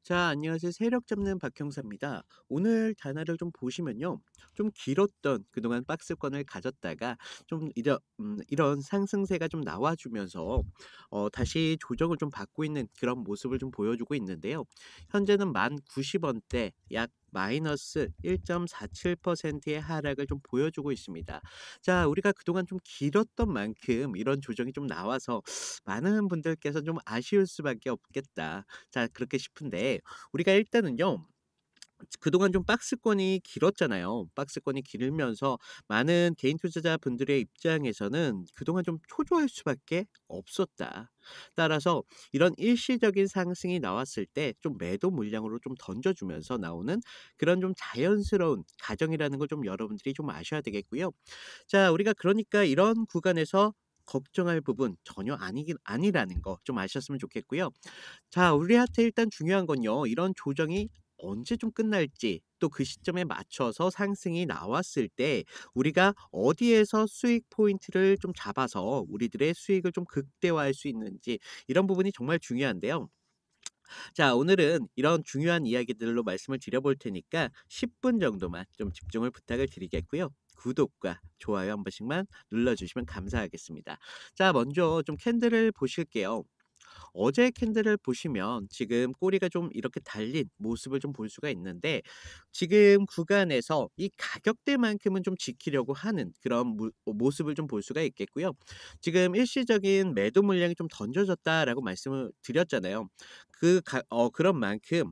자, 안녕하세요. 세력 잡는 박형사입니다. 오늘 단화를 좀 보시면요. 좀 길었던 그동안 박스권을 가졌다가 좀 이런 상승세가 좀 나와주면서 다시 조정을 좀 받고 있는 그런 모습을 좀 보여주고 있는데요. 현재는 1090원대 약 마이너스 1.47%의 하락을 좀 보여주고 있습니다. 자, 우리가 그동안 좀 길었던 만큼 이런 조정이 좀 나와서 많은 분들께서 좀 아쉬울 수밖에 없겠다. 자, 그렇게 싶은데 우리가 일단은요. 그동안 좀 박스권이 길었잖아요. 박스권이 길면서 많은 개인 투자자분들의 입장에서는 그동안 좀 초조할 수밖에 없었다. 따라서 이런 일시적인 상승이 나왔을 때 좀 매도 물량으로 좀 던져주면서 나오는 그런 좀 자연스러운 과정이라는 걸 좀 여러분들이 좀 아셔야 되겠고요. 자, 우리가 그러니까 이런 구간에서 걱정할 부분 전혀 아니라는 거 좀 아셨으면 좋겠고요. 자, 우리한테 일단 중요한 건요. 이런 조정이 언제 좀 끝날지 또 그 시점에 맞춰서 상승이 나왔을 때 우리가 어디에서 수익 포인트를 좀 잡아서 우리들의 수익을 좀 극대화할 수 있는지 이런 부분이 정말 중요한데요. 자, 오늘은 이런 중요한 이야기들로 말씀을 드려볼 테니까 10분 정도만 좀 집중을 부탁을 드리겠고요. 구독과 좋아요 한 번씩만 눌러주시면 감사하겠습니다. 자, 먼저 좀 캔들을 보실게요. 어제 캔들을 보시면 지금 꼬리가 좀 이렇게 달린 모습을 좀 볼 수가 있는데 지금 구간에서 이 가격대만큼은 좀 지키려고 하는 그런 모습을 좀 볼 수가 있겠고요. 지금 일시적인 매도 물량이 좀 던져졌다라고 말씀을 드렸잖아요. 그런 만큼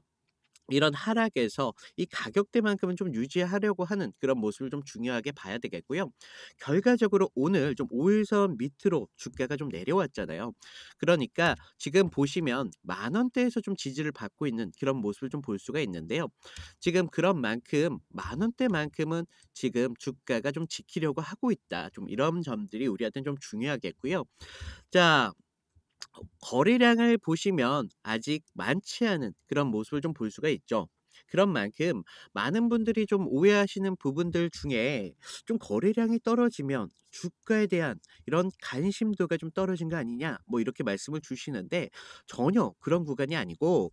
이런 하락에서 이 가격대만큼은 좀 유지하려고 하는 그런 모습을 좀 중요하게 봐야 되겠고요. 결과적으로 오늘 좀 5일선 밑으로 주가가 좀 내려왔잖아요. 그러니까 지금 보시면 만 원대에서 좀 지지를 받고 있는 그런 모습을 좀 볼 수가 있는데요. 지금 그런 만큼 만 원대만큼은 지금 주가가 좀 지키려고 하고 있다. 좀 이런 점들이 우리한테는 좀 중요하겠고요. 자, 거래량을 보시면 아직 많지 않은 그런 모습을 좀 볼 수가 있죠. 그런 만큼 많은 분들이 좀 오해하시는 부분들 중에 좀 거래량이 떨어지면 주가에 대한 이런 관심도가 좀 떨어진 거 아니냐 뭐 이렇게 말씀을 주시는데 전혀 그런 구간이 아니고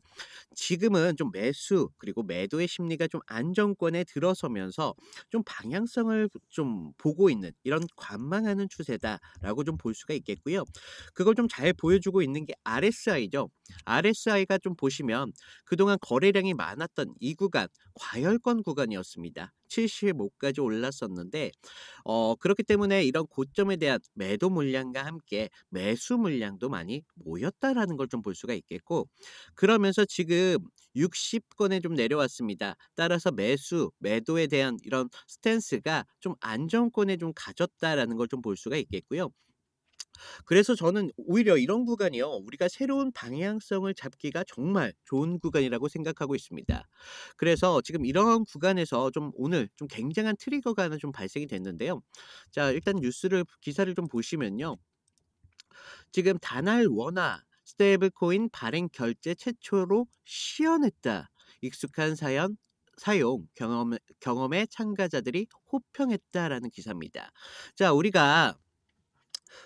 지금은 좀 매수 그리고 매도의 심리가 좀 안정권에 들어서면서 좀 방향성을 좀 보고 있는 이런 관망하는 추세다라고 좀 볼 수가 있겠고요. 그걸 좀 잘 보여주고 있는 게 RSI죠. RSI가 좀 보시면 그동안 거래량이 많았던 이 구간 과열권 구간이었습니다. 75까지 올랐었는데 그렇기 때문에 이런 고점에 대한 매도 물량과 함께 매수 물량도 많이 모였다라는 걸 좀 볼 수가 있겠고 그러면서 지금 60권에 좀 내려왔습니다. 따라서 매도에 대한 이런 스탠스가 좀 안정권에 좀 가졌다라는 걸 좀 볼 수가 있겠고요. 그래서 저는 오히려 이런 구간이요. 우리가 새로운 방향성을 잡기가 정말 좋은 구간이라고 생각하고 있습니다. 그래서 지금 이런 구간에서 좀 오늘 좀 굉장한 트리거가 하나 좀 발생이 됐는데요. 자, 일단 기사를 좀 보시면요. 지금 다날 원화 스테이블 코인 발행 결제 최초로 시연했다. 익숙한 사용 경험에 참가자들이 호평했다라는 기사입니다. 자, 우리가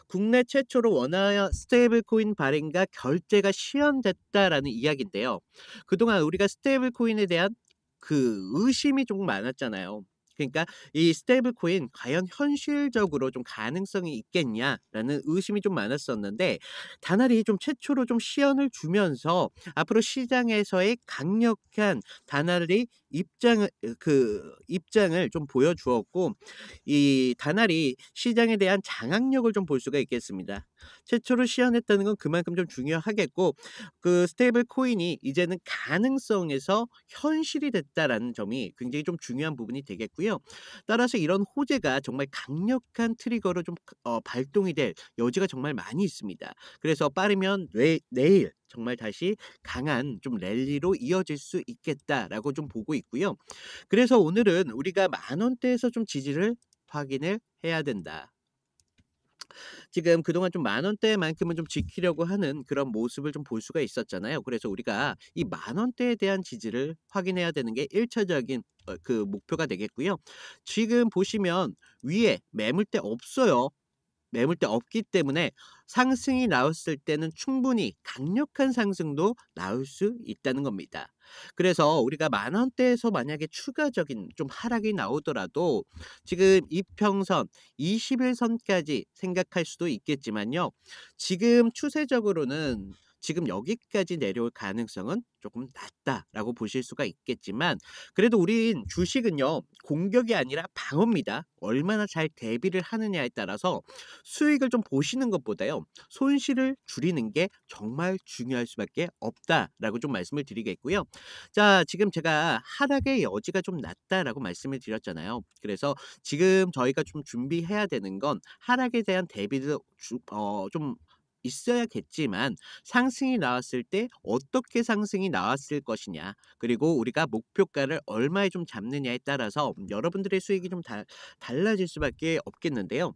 국내 최초로 원화 스테이블 코인 발행과 결제가 시연됐다라는 이야기인데요. 그동안 우리가 스테이블 코인에 대한 그 의심이 조금 많았잖아요. 그러니까 이 스테이블 코인 과연 현실적으로 좀 가능성이 있겠냐라는 의심이 좀 많았었는데 다날이 좀 최초로 좀 시연을 주면서 앞으로 시장에서의 강력한 다날이 입장을 좀 보여주었고 이 다날이 시장에 대한 장악력을 좀 볼 수가 있겠습니다. 최초로 시연했다는 건 그만큼 좀 중요하겠고 그 스테이블 코인이 이제는 가능성에서 현실이 됐다라는 점이 굉장히 좀 중요한 부분이 되겠고요. 따라서 이런 호재가 정말 강력한 트리거로 좀 발동이 될 여지가 정말 많이 있습니다. 그래서 빠르면 내일 정말 다시 강한 좀 랠리로 이어질 수 있겠다라고 좀 보고 있고요. 그래서 오늘은 우리가 만 원대에서 좀 지지를 확인을 해야 된다. 지금 그동안 좀 만 원대만큼은 좀 지키려고 하는 그런 모습을 좀 볼 수가 있었잖아요. 그래서 우리가 이 만 원대에 대한 지지를 확인해야 되는 게 1차적인 그 목표가 되겠고요. 지금 보시면 위에 매물대 없어요. 매물대 없기 때문에 상승이 나왔을 때는 충분히 강력한 상승도 나올 수 있다는 겁니다. 그래서 우리가 만 원대에서 만약에 추가적인 좀 하락이 나오더라도 지금 이평선, 21선까지 생각할 수도 있겠지만요. 지금 추세적으로는 지금 여기까지 내려올 가능성은 조금 낮다라고 보실 수가 있겠지만, 그래도 우린 주식은요, 공격이 아니라 방어입니다. 얼마나 잘 대비를 하느냐에 따라서 수익을 좀 보시는 것보다요, 손실을 줄이는 게 정말 중요할 수밖에 없다라고 좀 말씀을 드리겠고요. 자, 지금 제가 하락의 여지가 좀 낮다라고 말씀을 드렸잖아요. 그래서 지금 저희가 좀 준비해야 되는 건 하락에 대한 대비도 좀 있어야겠지만, 상승이 나왔을 때 어떻게 상승이 나왔을 것이냐, 그리고 우리가 목표가를 얼마에 좀 잡느냐에 따라서 여러분들의 수익이 좀 달라질 수밖에 없겠는데요.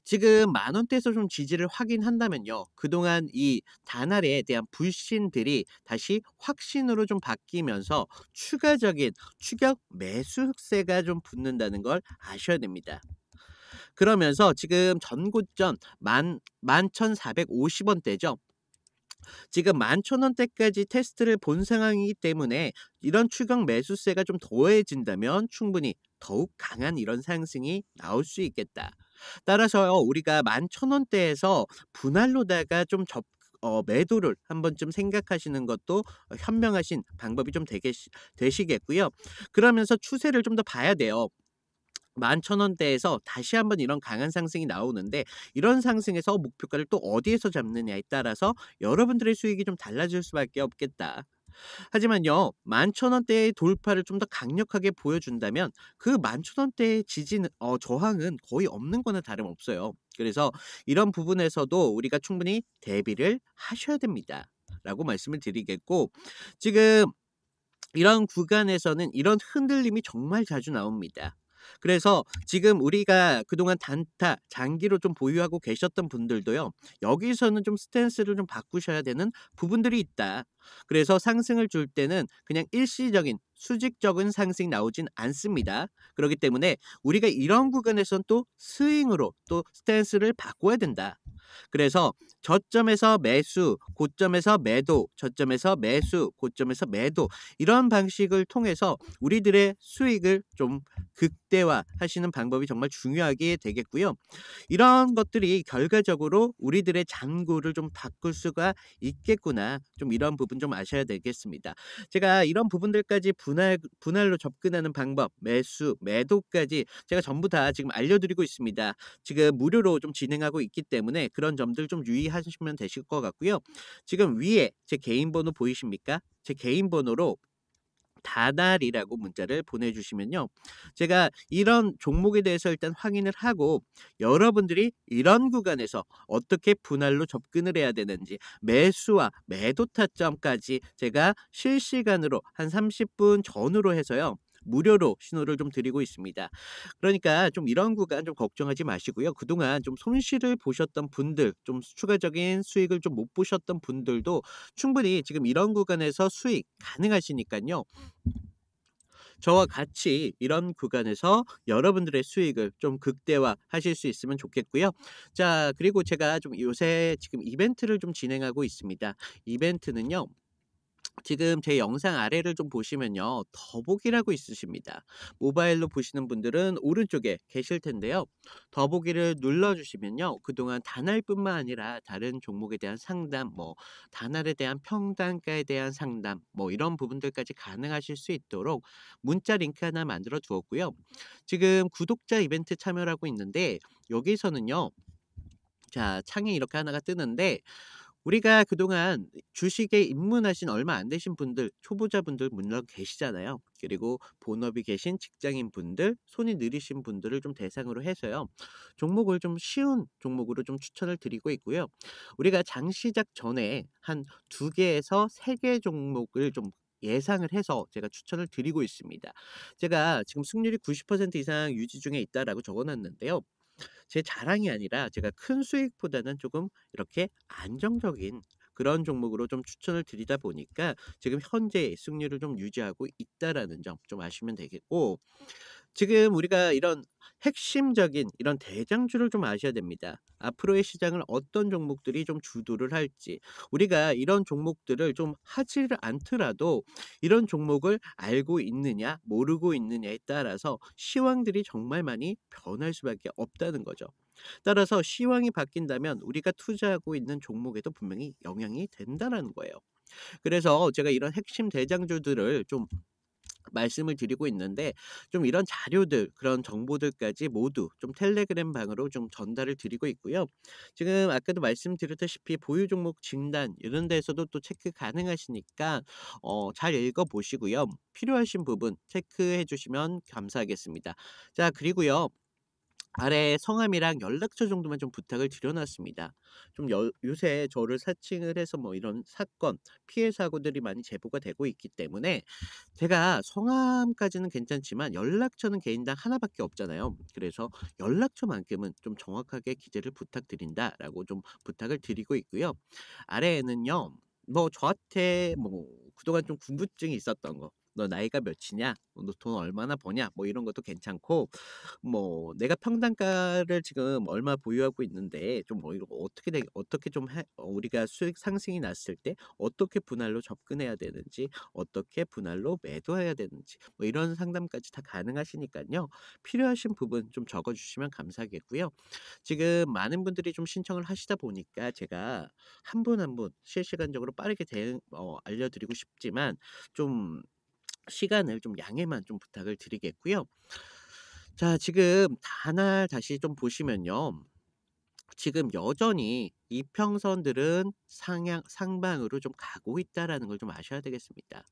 지금 만 원대에서 좀 지지를 확인한다면요, 그동안 이 단알에 대한 불신들이 다시 확신으로 좀 바뀌면서 추가적인 추격 매수세가 좀 붙는다는 걸 아셔야 됩니다. 그러면서 지금 전고점 11,450원대죠. 지금 11,000원대까지 테스트를 본 상황이기 때문에 이런 추격 매수세가 좀 더해진다면 충분히 더욱 강한 이런 상승이 나올 수 있겠다. 따라서요, 우리가 11,000원대에서 분할로다가 좀 매도를 한 번쯤 생각하시는 것도 현명하신 방법이 좀 되시겠고요. 그러면서 추세를 좀 더 봐야 돼요. 11,000원대에서 다시 한번 이런 강한 상승이 나오는데, 이런 상승에서 목표가를 또 어디에서 잡느냐에 따라서 여러분들의 수익이 좀 달라질 수밖에 없겠다. 하지만요, 11,000원대의 돌파를 좀 더 강력하게 보여준다면 그 11,000원대의 저항은 거의 없는 거나 다름없어요. 그래서 이런 부분에서도 우리가 충분히 대비를 하셔야 됩니다. 라고 말씀을 드리겠고, 지금 이런 구간에서는 이런 흔들림이 정말 자주 나옵니다. 그래서 지금 우리가 그동안 단타, 장기로 좀 보유하고 계셨던 분들도요, 여기서는 좀 스탠스를 좀 바꾸셔야 되는 부분들이 있다. 그래서 상승을 줄 때는 그냥 일시적인 수직적인 상승이 나오진 않습니다. 그렇기 때문에 우리가 이런 구간에선 또 스윙으로 또 스탠스를 바꿔야 된다. 그래서 저점에서 매수, 고점에서 매도, 저점에서 매수, 고점에서 매도, 이런 방식을 통해서 우리들의 수익을 좀 극대화하시는 방법이 정말 중요하게 되겠고요. 이런 것들이 결과적으로 우리들의 잔고를 좀 바꿀 수가 있겠구나. 좀 이런 부분 좀 아셔야 되겠습니다. 제가 이런 부분들까지 분할로 접근하는 방법, 매수, 매도까지 제가 전부 다 지금 알려드리고 있습니다. 지금 무료로 좀 진행하고 있기 때문에 그런 점들 좀 유의하시면 되실 것 같고요. 지금 위에 제 개인 번호 보이십니까? 제 개인 번호로 다달이라고 문자를 보내주시면요, 제가 이런 종목에 대해서 일단 확인을 하고 여러분들이 이런 구간에서 어떻게 분할로 접근을 해야 되는지, 매수와 매도 타점까지 제가 실시간으로 한 30분 전후로 해서요, 무료로 신호를 좀 드리고 있습니다. 그러니까 좀 이런 구간 좀 걱정하지 마시고요. 그동안 좀 손실을 보셨던 분들, 좀 추가적인 수익을 좀 못 보셨던 분들도 충분히 지금 이런 구간에서 수익 가능하시니까요, 저와 같이 이런 구간에서 여러분들의 수익을 좀 극대화하실 수 있으면 좋겠고요. 자, 그리고 제가 좀 요새 지금 이벤트를 좀 진행하고 있습니다. 이벤트는요, 지금 제 영상 아래를 좀 보시면요, 더보기라고 있으십니다. 모바일로 보시는 분들은 오른쪽에 계실 텐데요. 더보기를 눌러주시면요, 그동안 단알뿐만 아니라 다른 종목에 대한 상담, 단알에 대한 평단가에 대한 상담, 이런 부분들까지 가능하실 수 있도록 문자 링크 하나 만들어 두었고요. 지금 구독자 이벤트 참여하고 있는데, 여기서는요, 자, 창에 이렇게 하나가 뜨는데, 우리가 그동안 주식에 입문하신 얼마 안 되신 분들, 초보자분들 물론 계시잖아요. 그리고 본업이 계신 직장인분들, 손이 느리신 분들을 좀 대상으로 해서요, 종목을 좀 쉬운 종목으로 좀 추천을 드리고 있고요. 우리가 장 시작 전에 한 2개에서 3개 종목을 좀 예상을 해서 제가 추천을 드리고 있습니다. 제가 지금 승률이 90% 이상 유지 중에 있다라고 적어 놨는데요. 제 자랑이 아니라 제가 큰 수익보다는 조금 이렇게 안정적인 그런 종목으로 좀 추천을 드리다 보니까 지금 현재 승률을 좀 유지하고 있다라는 점 좀 아시면 되겠고, 지금 우리가 이런 핵심적인 이런 대장주를 좀 아셔야 됩니다. 앞으로의 시장을 어떤 종목들이 좀 주도를 할지. 우리가 이런 종목들을 좀 하지를 않더라도 이런 종목을 알고 있느냐, 모르고 있느냐에 따라서 시황들이 정말 많이 변할 수밖에 없다는 거죠. 따라서 시황이 바뀐다면 우리가 투자하고 있는 종목에도 분명히 영향이 된다라는 거예요. 그래서 제가 이런 핵심 대장주들을 좀 말씀을 드리고 있는데, 좀 이런 자료들, 그런 정보들까지 모두 좀 텔레그램 방으로 좀 전달을 드리고 있고요. 지금 아까도 말씀드렸다시피 보유 종목 진단 이런 데서도 또 체크 가능하시니까 잘 읽어 보시고요. 필요하신 부분 체크해 주시면 감사하겠습니다. 자, 그리고요. 아래 성함이랑 연락처 정도만 좀 부탁을 드려 놨습니다. 좀 요새 저를 사칭을 해서 뭐 이런 사건, 피해 사고들이 많이 제보가 되고 있기 때문에 제가 성함까지는 괜찮지만 연락처는 개인당 하나 밖에 없잖아요. 그래서 연락처만큼은 좀 정확하게 기재를 부탁드린다라고 좀 부탁을 드리고 있고요. 아래에는요. 뭐 저한테 뭐 그동안 좀 궁금증이 있었던 거. "너 나이가 몇이냐? 너 돈 얼마나 버냐?" 뭐 이런 것도 괜찮고, 뭐 내가 평단가를 지금 얼마 보유하고 있는데 좀 뭐 이거 어떻게 좀 우리가 수익 상승이 났을 때 어떻게 분할로 접근해야 되는지, 어떻게 분할로 매도해야 되는지, 뭐 이런 상담까지 다 가능하시니까요. 필요하신 부분 좀 적어 주시면 감사하겠고요. 지금 많은 분들이 좀 신청을 하시다 보니까 제가 한 분 한 분 실시간적으로 빠르게 알려 드리고 싶지만, 좀 시간을 좀 양해만 좀 부탁을 드리겠고요. 자, 지금 단알 다시 좀 보시면요. 지금 여전히 이평선들은 상방으로 좀 가고 있다라는 걸 좀 아셔야 되겠습니다.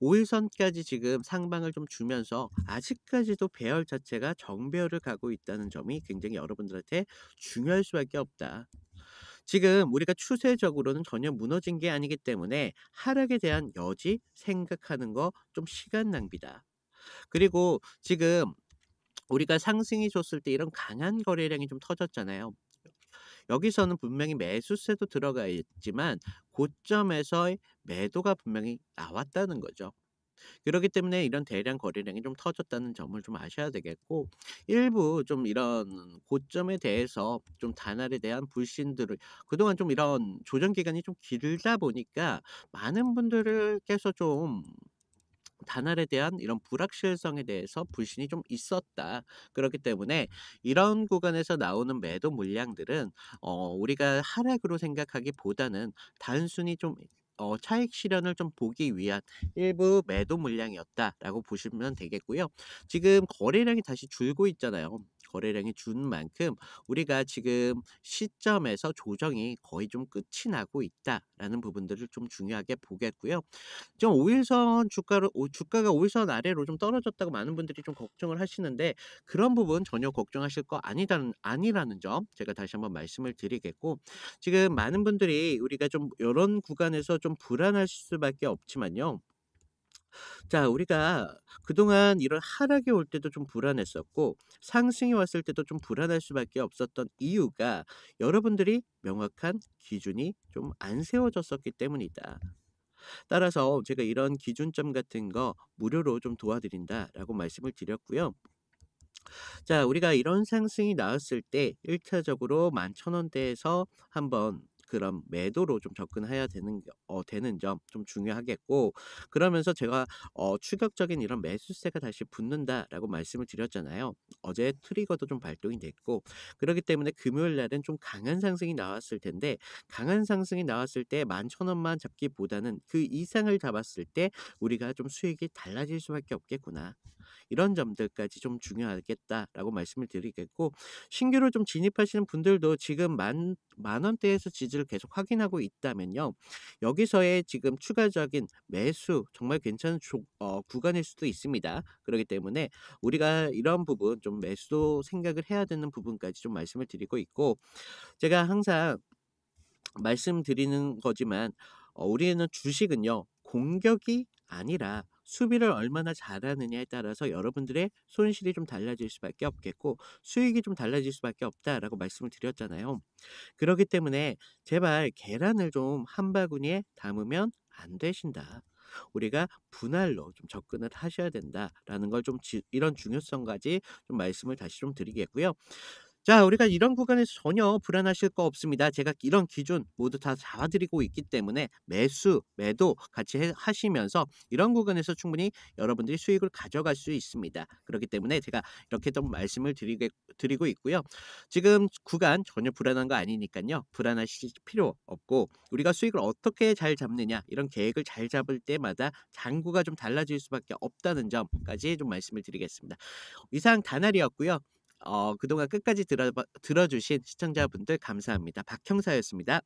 5일선까지 지금 상방을 좀 주면서 아직까지도 배열 자체가 정배열을 가고 있다는 점이 굉장히 여러분들한테 중요할 수밖에 없다. 지금 우리가 추세적으로는 전혀 무너진 게 아니기 때문에 하락에 대한 여지 생각하는 거 좀 시간 낭비다. 그리고 지금 우리가 상승이 줬을 때 이런 강한 거래량이 좀 터졌잖아요. 여기서는 분명히 매수세도 들어가 있지만 고점에서의 매도가 분명히 나왔다는 거죠. 그렇기 때문에 이런 대량 거래량이 좀 터졌다는 점을 좀 아셔야 되겠고, 일부 좀 이런 고점에 대해서 좀 단알에 대한 불신들을, 그동안 좀 이런 조정 기간이 좀 길다 보니까 많은 분들께서 좀 단알에 대한 이런 불확실성에 대해서 불신이 좀 있었다. 그렇기 때문에 이런 구간에서 나오는 매도 물량들은 우리가 하락으로 생각하기보다는 단순히 좀 차익 실현을 좀 보기 위한 일부 매도 물량이었다라고 보시면 되겠고요. 지금 거래량이 다시 줄고 있잖아요. 거래량이 준 만큼 우리가 지금 시점에서 조정이 거의 좀 끝이 나고 있다라는 부분들을 좀 중요하게 보겠고요. 지금 5일선 주가가 5일선 아래로 좀 떨어졌다고 많은 분들이 좀 걱정을 하시는데, 그런 부분 전혀 걱정하실 거 아니라는 점 제가 다시 한번 말씀을 드리겠고, 지금 많은 분들이 우리가 좀 요런 구간에서 좀 불안할 수밖에 없지만요. 자, 우리가 그동안 이런 하락이 올 때도 좀 불안했었고 상승이 왔을 때도 좀 불안할 수밖에 없었던 이유가 여러분들이 명확한 기준이 좀 안 세워졌었기 때문이다. 따라서 제가 이런 기준점 같은 거 무료로 좀 도와드린다라고 말씀을 드렸고요. 자, 우리가 이런 상승이 나왔을 때 1차적으로 11,000원대에서 한번 그런 매도로 좀 접근해야 되는 점 좀 중요하겠고, 그러면서 제가 추격적인 이런 매수세가 다시 붙는다라고 말씀을 드렸잖아요. 어제 트리거도 좀 발동이 됐고, 그렇기 때문에 금요일 날은 좀 강한 상승이 나왔을 텐데, 강한 상승이 나왔을 때 11,000원만 잡기보다는 그 이상을 잡았을 때 우리가 좀 수익이 달라질 수밖에 없겠구나. 이런 점들까지 좀 중요하겠다라고 말씀을 드리겠고, 신규로 좀 진입하시는 분들도 지금 만 원대에서 지지를 계속 확인하고 있다면요. 여기서의 지금 추가적인 매수 정말 괜찮은 구간일 수도 있습니다. 그렇기 때문에 우리가 이런 부분 좀 매수도 생각을 해야 되는 부분까지 좀 말씀을 드리고 있고, 제가 항상 말씀드리는 거지만 우리는 주식은요. 공격이 아니라 수비를 얼마나 잘하느냐에 따라서 여러분들의 손실이 좀 달라질 수밖에 없겠고 수익이 좀 달라질 수밖에 없다라고 말씀을 드렸잖아요. 그렇기 때문에 제발 계란을 좀 한 바구니에 담으면 안 되신다. 우리가 분할로 좀 접근을 하셔야 된다라는 걸 좀 이런 중요성까지 좀 말씀을 다시 좀 드리겠고요. 자, 우리가 이런 구간에서 전혀 불안하실 거 없습니다. 제가 이런 기준 모두 다 잡아 드리고 있기 때문에 매수, 매도 같이 하시면서 이런 구간에서 충분히 여러분들이 수익을 가져갈 수 있습니다. 그렇기 때문에 제가 이렇게 좀 말씀을 드리고 있고요. 지금 구간 전혀 불안한 거 아니니까요. 불안하실 필요 없고 우리가 수익을 어떻게 잘 잡느냐 이런 계획을 잘 잡을 때마다 장구가 좀 달라질 수밖에 없다는 점까지 좀 말씀을 드리겠습니다. 이상 다날이었고요. 그동안 끝까지 들어주신 시청자분들 감사합니다. 박 형사였습니다.